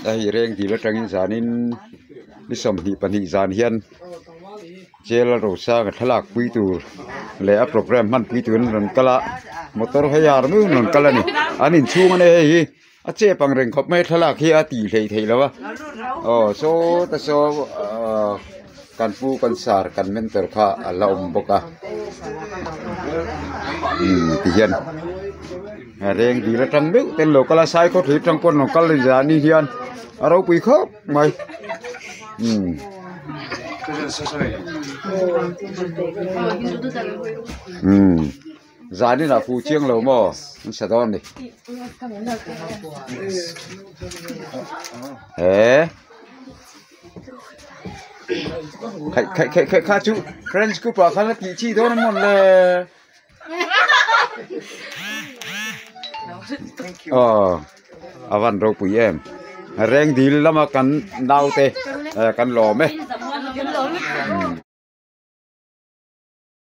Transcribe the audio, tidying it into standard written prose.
đây rèn thì là trăng giàn in đi sầm thì pan thì giàn hiền chế là rồi sa cái thlalak quý tu lẽ program man quý tu nên kala motor hay yar mu nên kala ni anh in chung anh ấy à chế bằng rèn khop mấy thlalak khi à tỉ thầy là wa so ta so kan pu kan sar kan mentor kha la boka thì hiền rèn thì là trăng béo tên lô kala sai có thể trăng quân nó kala giàn ni hiền à đâu quý khóc mày giá đi là phụ chiêng lẩu mò sẽ đón đi thế khai chú French cúp à khai là kỳ chi đó nó mòn là avan rau pui em reng đi lắm mà cắn đau tê cắn lò mấy